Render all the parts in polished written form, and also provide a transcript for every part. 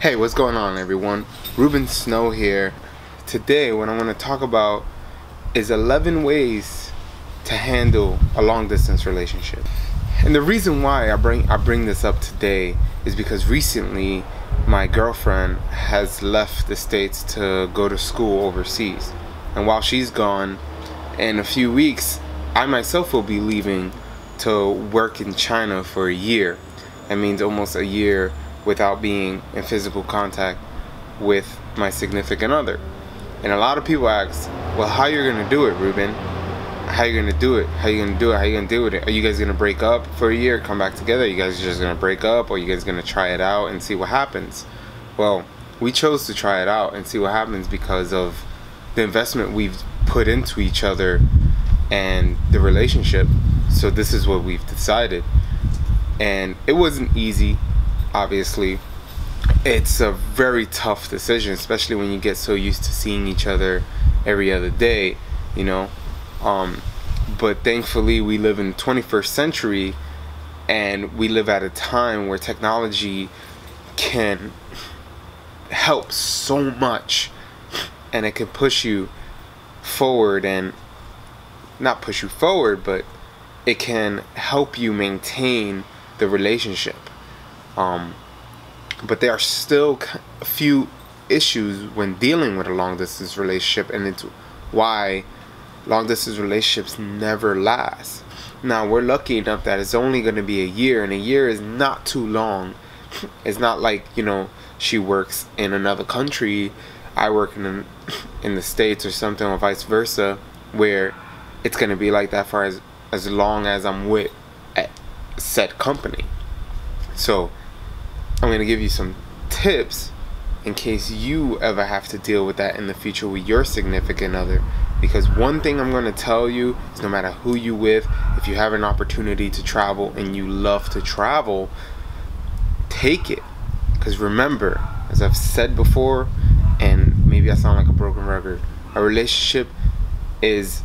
Hey, what's going on, everyone? Ruben Snow here. Today, what I want to talk about is 11 ways to handle a long-distance relationship. And the reason why I bring this up today is because recently my girlfriend has left the States to go to school overseas. And while she's gone, in a few weeks, I myself will be leaving to work in China for a year. That means almost a year without being in physical contact with my significant other. And a lot of people ask, well, how you gonna do it, Ruben? How you gonna do it? How you gonna do it? How you gonna deal with it? Are you guys gonna break up for a year, come back together? Are you guys just gonna break up, or are you guys gonna try it out and see what happens? Well, we chose to try it out and see what happens because of the investment we've put into each other and the relationship. So this is what we've decided. And it wasn't easy. Obviously, it's a very tough decision, especially when you get so used to seeing each other every other day, you know. But thankfully, we live in the 21st century, and we live at a time where technology can help so much, and it can push you forward, and not push you forward, but it can help you maintain the relationship. But there are still a few issues when dealing with a long distance relationship, and it's why long distance relationships never last. Now, we're lucky enough that it's only going to be a year, and a year is not too long. It's not like, you know, she works in another country, I work in the States or something, or vice versa, where it's going to be like that for as long as I'm with a said company. So I'm going to give you some tips in case you ever have to deal with that in the future with your significant other. Because one thing I'm going to tell you is, no matter who you with, if you have an opportunity to travel and you love to travel, take it. Because remember, as I've said before, and maybe I sound like a broken record, a relationship is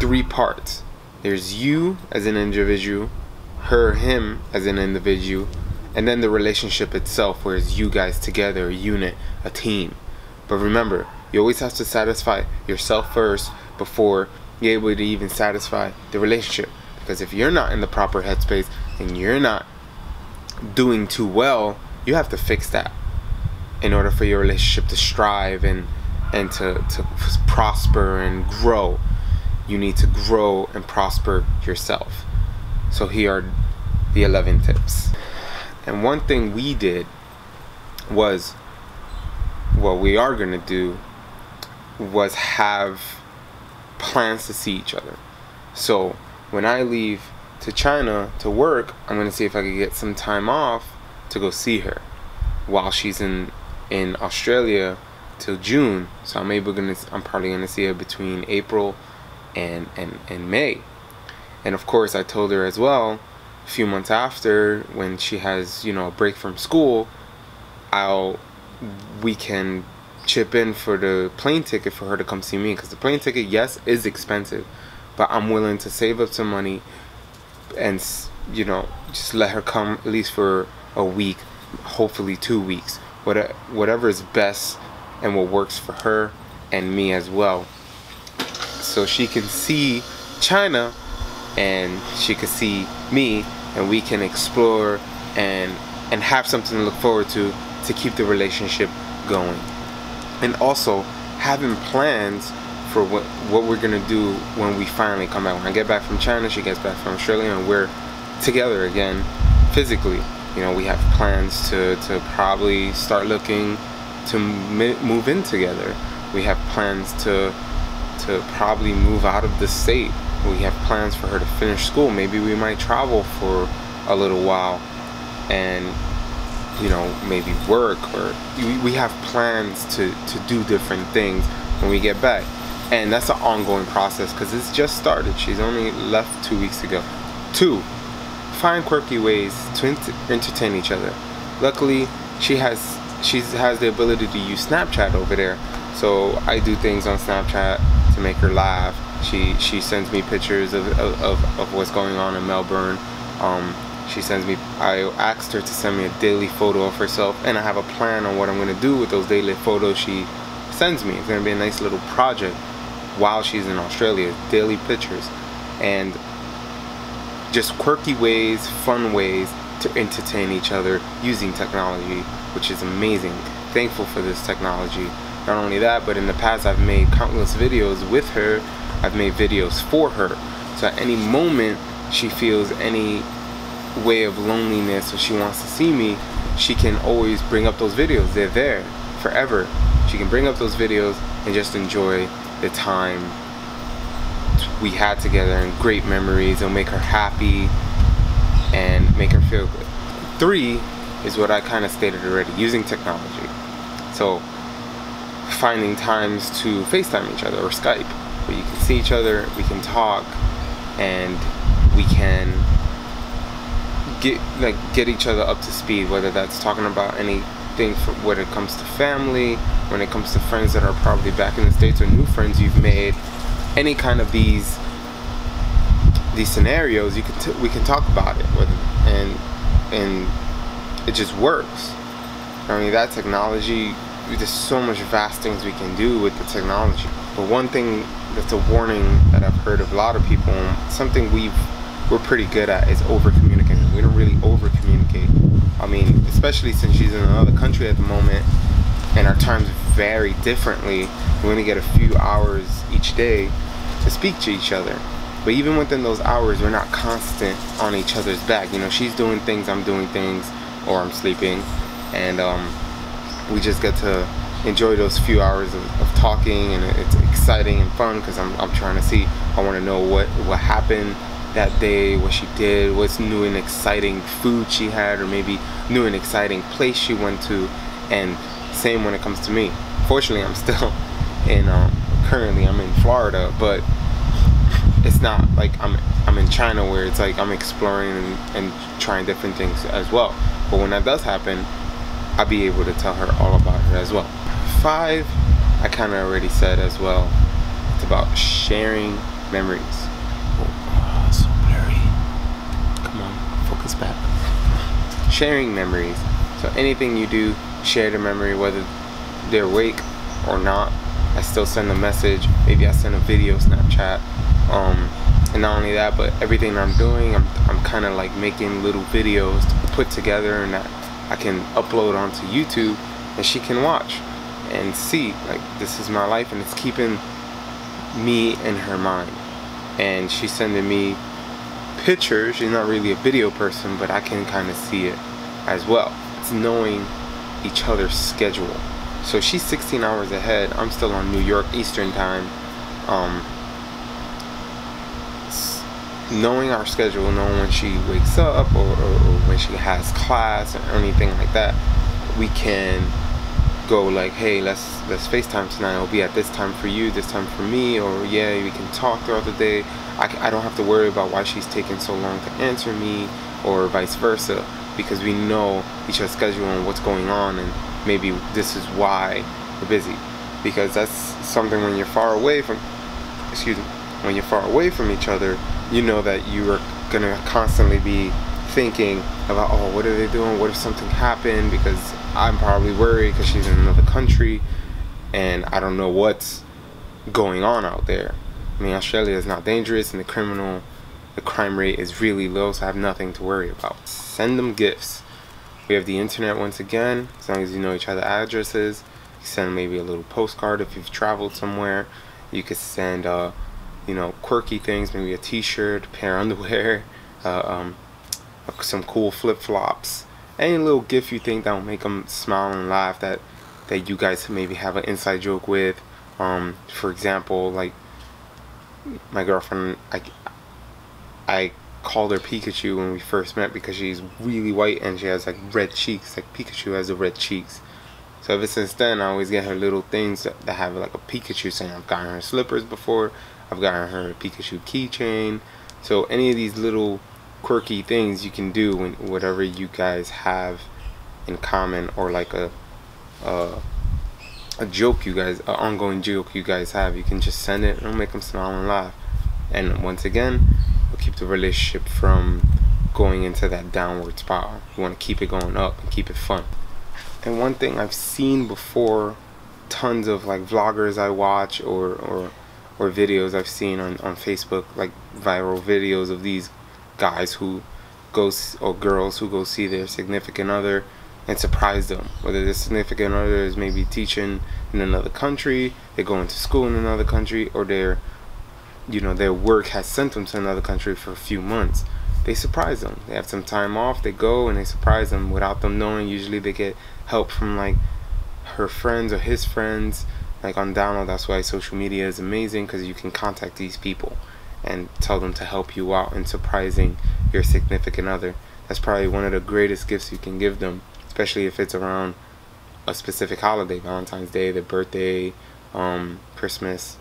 three parts. There's you as an individual, him as an individual, and then the relationship itself, where it's you guys together, a unit, a team. But remember, you always have to satisfy yourself first before you're able to even satisfy the relationship. Because if you're not in the proper headspace and you're not doing too well, you have to fix that in order for your relationship to strive and to prosper and grow. You need to grow and prosper yourself. So here are the 11 tips. And one thing we did was, what we are going to do was have plans to see each other. So when I leave to China to work, I'm going to see if I can get some time off to go see her while she's in Australia till June. So I'm probably going to see her between April and May. And of course, I told her as well, a few months after, when she has, you know, a break from school, we can chip in for the plane ticket for her to come see me. Because the plane ticket, yes, is expensive, but I'm willing to save up some money and, you know, just let her come at least for a week, hopefully 2 weeks, whatever is best and what works for her and me as well, so she can see China and she can see me, and we can explore and have something to look forward to keep the relationship going. And also having plans for what we're gonna do when we finally come back. When I get back from China, she gets back from Australia, and we're together again physically. You know, we have plans to probably start looking to move in together. We have plans to probably move out of the state. We have plans for her to finish school. Maybe we might travel for a little while and, you know, maybe work, or we have plans to do different things when we get back. And that's an ongoing process because it's just started. She's only left 2 weeks ago. 2, find quirky ways to entertain each other. Luckily, she has the ability to use Snapchat over there. So I do things on Snapchat to make her laugh. She sends me pictures of what's going on in Melbourne. She sends me, I asked her to send me a daily photo of herself, and I have a plan on what I'm going to do with those daily photos she sends me. It's going to be a nice little project while she's in Australia, daily pictures, and just quirky ways, fun ways to entertain each other using technology, which is amazing. Thankful for this technology. Not only that, but in the past I've made countless videos with her. I've made videos for her. So at any moment she feels any way of loneliness or she wants to see me, she can always bring up those videos. They're there forever. She can bring up those videos and just enjoy the time we had together and great memories. It'll make her happy and make her feel good. 3 is what I kind of stated already, using technology. So finding times to FaceTime each other or Skype, where you can see each other, we can talk, and we can get each other up to speed, whether that's talking about anything when it comes to family, when it comes to friends that are probably back in the States, or new friends you've made. Any kind of these scenarios, we can talk about it, and it just works. I mean, that technology, there's so much vast things we can do with the technology. But one thing that's a warning that I've heard of a lot of people, something we're pretty good at, is over communicating. We don't really over communicate. I mean, especially since she's in another country at the moment and our times vary differently, we only get a few hours each day to speak to each other. But even within those hours, we're not constant on each other's back. You know, she's doing things, I'm doing things, or I'm sleeping, and we just get to enjoy those few hours of talking, and it's exciting and fun because I'm trying to see, I want to know what happened that day, what she did, what's new and exciting food she had, or maybe new and exciting place she went to. And same when it comes to me. Fortunately, I'm still in currently I'm in Florida, but it's not like I'm in China where it's like I'm exploring and trying different things as well. But when that does happen, I'll be able to tell her all about her as well. 5, I kind of already said as well. It's about sharing memories. Oh, so blurry. Come on, focus back. Sharing memories. So anything you do, share the memory, whether they're awake or not. I still send a message. Maybe I send a video, Snapchat. And not only that, but everything I'm doing, I'm kind of like making little videos to put together and that I can upload onto YouTube, and she can watch and see, like, this is my life, and it's keeping me in her mind. And she's sending me pictures. She's not really a video person, but I can kind of see it as well. It's knowing each other's schedule. So she's 16 hours ahead. I'm still on New York Eastern time. Knowing our schedule, knowing when she wakes up or when she has class or anything like that, we can go like, hey, let's FaceTime tonight. It'll be at this time for you, this time for me, or yeah, we can talk throughout the day. I don't have to worry about why she's taking so long to answer me, or vice versa, because we know each other's schedule and what's going on, and maybe this is why we're busy. Because that's something when you're far away from, when you're far away from each other, you know that you are gonna constantly be thinking about, oh, what are they doing? What if something happened? Because I'm probably worried because she's in another country and I don't know what's going on out there. I mean, Australia is not dangerous, and the crime rate is really low, so I have nothing to worry about. Send them gifts. We have the internet once again, as long as you know each other's addresses. You send maybe a little postcard if you've traveled somewhere. You could send you know, quirky things, maybe a t-shirt, a pair of underwear, some cool flip-flops, any little gift you think that will make them smile and laugh, that you guys maybe have an inside joke with. For example, like my girlfriend, I called her Pikachu when we first met because she's really white and she has like red cheeks, like Pikachu has the red cheeks. So ever since then, I always get her little things that have like a Pikachu saying. I've gotten her slippers before. I've gotten her a Pikachu keychain. So any of these little quirky things you can do when whatever you guys have in common, or like a joke you guys, an ongoing joke you guys have, you can just send it and it'll make them smile and laugh. And once again, it'll keep the relationship from going into that downward spiral. You want to keep it going up and keep it fun. And one thing I've seen before, tons of like vloggers I watch or videos I've seen on Facebook, like viral videos of these guys who or girls who go see their significant other and surprise them. Whether their significant other is maybe teaching in another country, they're going to school in another country, or their work has sent them to another country for a few months. They surprise them. They have some time off, they go and they surprise them without them knowing. Usually they get help from like her friends or his friends, like on download. That's why social media is amazing, because you can contact these people and tell them to help you out in surprising your significant other. That's probably one of the greatest gifts you can give them, especially if it's around a specific holiday, Valentine's Day, their birthday, Christmas.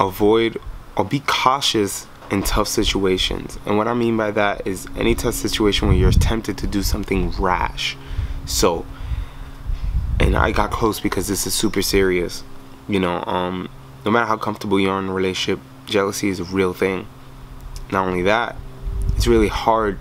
Avoid or be cautious in tough situations. And what I mean by that is any tough situation where you're tempted to do something rash. So, and I got close because this is super serious. No matter how comfortable you are in a relationship, jealousy is a real thing. Not only that, it's really hard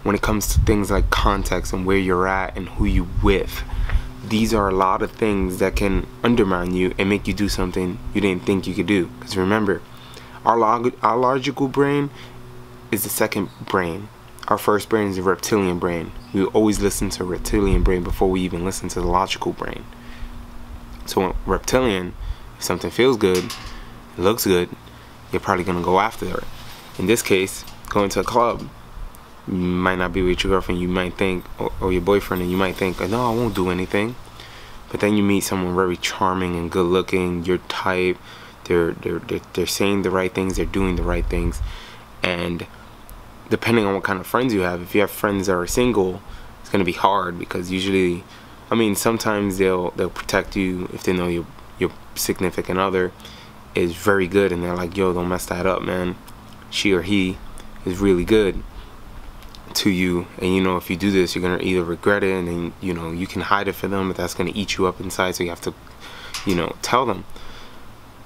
when it comes to things like context and where you're at and who you with. These are a lot of things that can undermine you and make you do something you didn't think you could do. Because remember, our logical brain is the second brain. Our first brain is the reptilian brain. We always listen to reptilian brain before we even listen to the logical brain. So reptilian, if something feels good, it looks good, you're probably gonna go after it. In this case, going to a club, you might not be with your girlfriend, you might think, or your boyfriend, and you might think, no, I won't do anything. But then you meet someone very charming and good looking, your type, they're saying the right things, they're doing the right things. And depending on what kind of friends you have, if you have friends that are single, it's gonna be hard, because usually, sometimes they'll protect you if they know your significant other is very good, and they're like, yo, don't mess that up, man. She or he is really good to you, and if you do this, you're gonna either regret it, and then you can hide it for them, but that's gonna eat you up inside. So you have to tell them,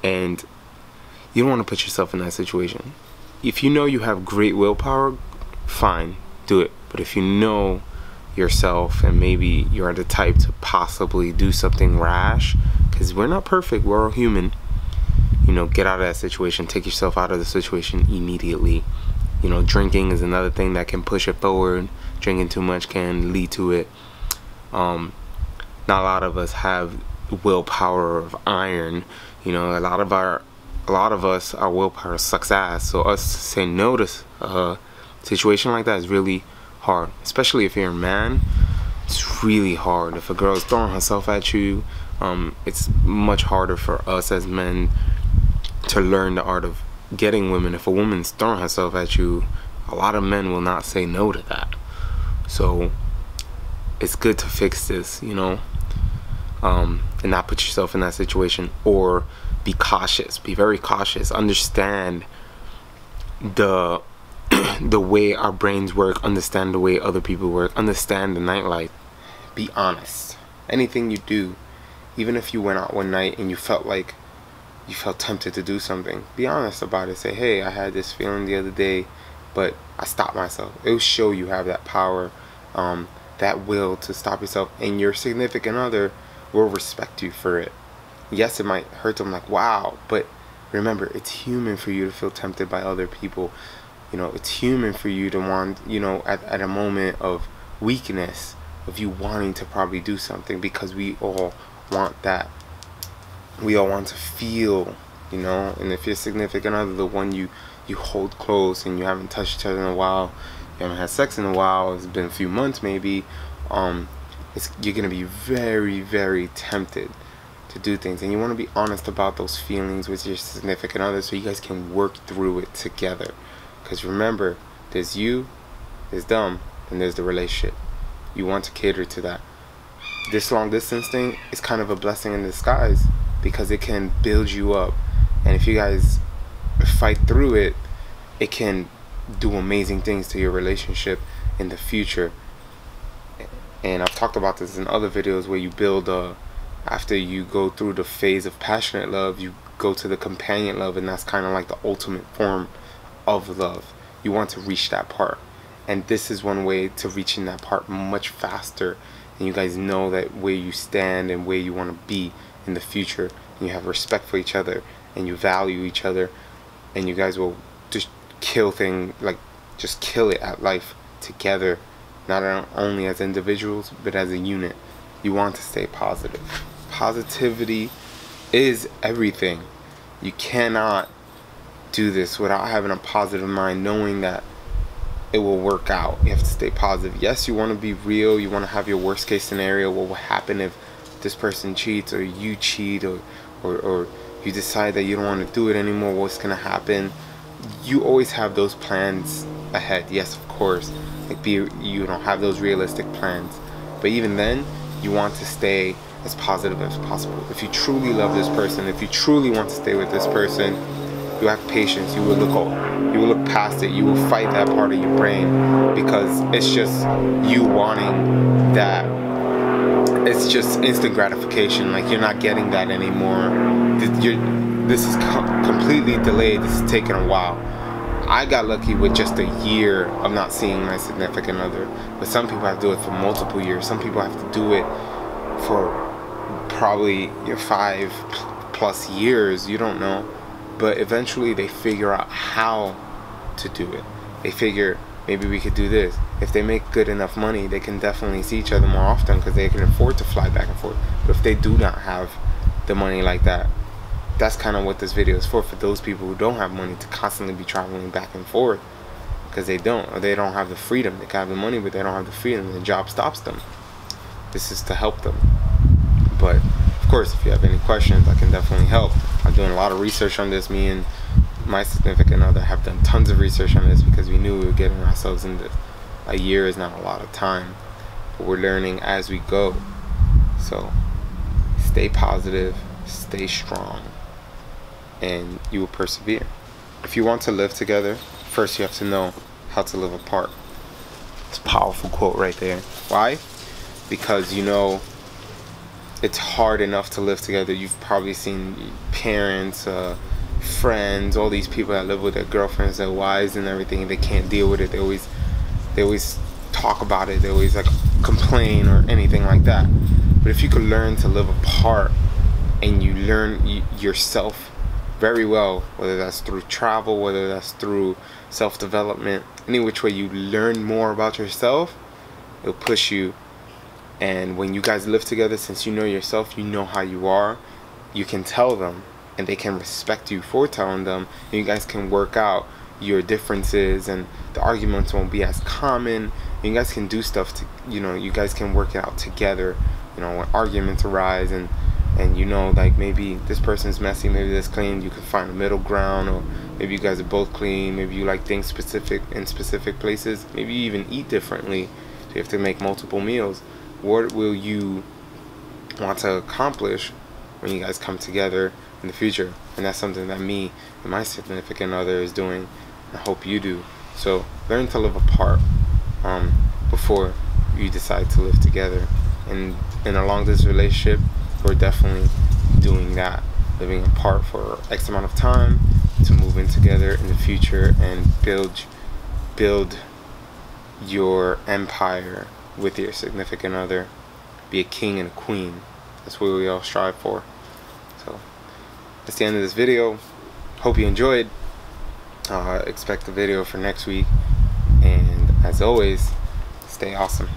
and you don't want to put yourself in that situation. If you know you have great willpower, fine, do it. But if you know yourself and maybe you're the type to possibly do something rash, because we're not perfect, we're all human, get out of that situation. Take yourself out of the situation immediately. Drinking is another thing that can push it forward. Drinking too much can lead to it. Not a lot of us have willpower of iron. A lot of us, our willpower sucks ass. So us saying no to a situation like that is really hard, especially if you're a man. It's really hard. If a girl is throwing herself at you, it's much harder for us as men to learn the art of getting women. If a woman's throwing herself at you, a lot of men will not say no to that. So it's good to fix this, and not put yourself in that situation. Or be cautious, be very cautious. Understand the way our brains work, understand the way other people work, understand the nightlife. Be honest. Anything you do, even if you went out one night and you felt tempted to do something, be honest about it. Say, hey, I had this feeling the other day, but I stopped myself. It will show you have that power, that will to stop yourself, and your significant other will respect you for it. Yes, it might hurt them, like, wow, but remember, it's human for you to feel tempted by other people. It's human for you to want, at a moment of weakness, of you wanting to probably do something, because we all want that. We all want to feel, and if your significant other, the one you hold close, and you haven't touched each other in a while, you haven't had sex in a while, it's been a few months maybe, you're gonna be very, very tempted to do things, and you want to be honest about those feelings with your significant other, so you guys can work through it together. Because remember, there's you, there's them, and there's the relationship. You want to cater to that. This long distance thing is kind of a blessing in disguise, because it can build you up, and if you guys fight through it, it can do amazing things to your relationship in the future. And I've talked about this in other videos, where you build after you go through the phase of passionate love, you go to the companion love, and that's kind of like the ultimate form of love. You want to reach that part, And this is one way to reaching that part much faster, and you guys know that where you stand and where you want to be in the future, and you have respect for each other and you value each other, and you guys will just kill it at life together, not only as individuals but as a unit. You want to stay positive. Positivity is everything. You cannot do this without having a positive mind, knowing that it will work out. You have to stay positive. Yes, you want to be real. You want to have your worst case scenario. What will happen if this person cheats, or you cheat, or you decide that you don't want to do it anymore? What's going to happen? You always have those plans ahead. Yes, of course. You don't have those realistic plans. But even then, you want to stay as positive as possible. If you truly love this person, if you truly want to stay with this person, you have patience. You will look past it. You will fight that part of your brain, because it's just you wanting that. It's just instant gratification. Like, you're not getting that anymore. This is completely delayed. This is taking a while. I got lucky with just a year of not seeing my significant other, but some people have to do it for multiple years. Some people have to do it for probably 5+ years. You don't know. But eventually they figure out how to do it. They figure, maybe we could do this. If they make good enough money, they can definitely see each other more often, because they can afford to fly back and forth. But if they do not have the money like that, that's kind of what this video is for those people who don't have money to constantly be traveling back and forth, because they don't, or they don't have the freedom. They can have the money, but they don't have the freedom. The job stops them. This is to help them. But of course, if you have any questions, I can definitely help. I'm doing a lot of research on this. Me and my significant other have done tons of research on this, because we knew we were getting ourselves in this. A year is not a lot of time, but we're learning as we go. So stay positive, stay strong, and you will persevere. If you want to live together, first you have to know how to live apart. It's a powerful quote right there. Why? Because it's hard enough to live together. You've probably seen parents, friends, all these people that live with their girlfriends, their wives and everything, and they can't deal with it. They always talk about it. They always complain or anything like that. But if you could learn to live apart, and you learn yourself very well, whether that's through travel, whether that's through self-development, any which way you learn more about yourself, it'll push you. And when you guys live together, since you know yourself, you know how you are, you can tell them, and they can respect you for telling them, and you guys can work out your differences, and the arguments won't be as common, and you guys can do stuff to, you guys can work it out together, when arguments arise, and like, maybe this person's messy, maybe this clean, you can find a middle ground, or maybe you guys are both clean, maybe you like things in specific places, maybe you even eat differently, so you have to make multiple meals. What will you want to accomplish when you guys come together in the future? And that's something that me and my significant other is doing. I hope you do. So learn to live apart before you decide to live together. And along this relationship, we're definitely doing that, living apart for X amount of time to move in together in the future and build your empire with your significant other. Be a king and a queen. That's what we all strive for. So that's the end of this video. Hope you enjoyed. Expect the video for next week, and as always, stay awesome.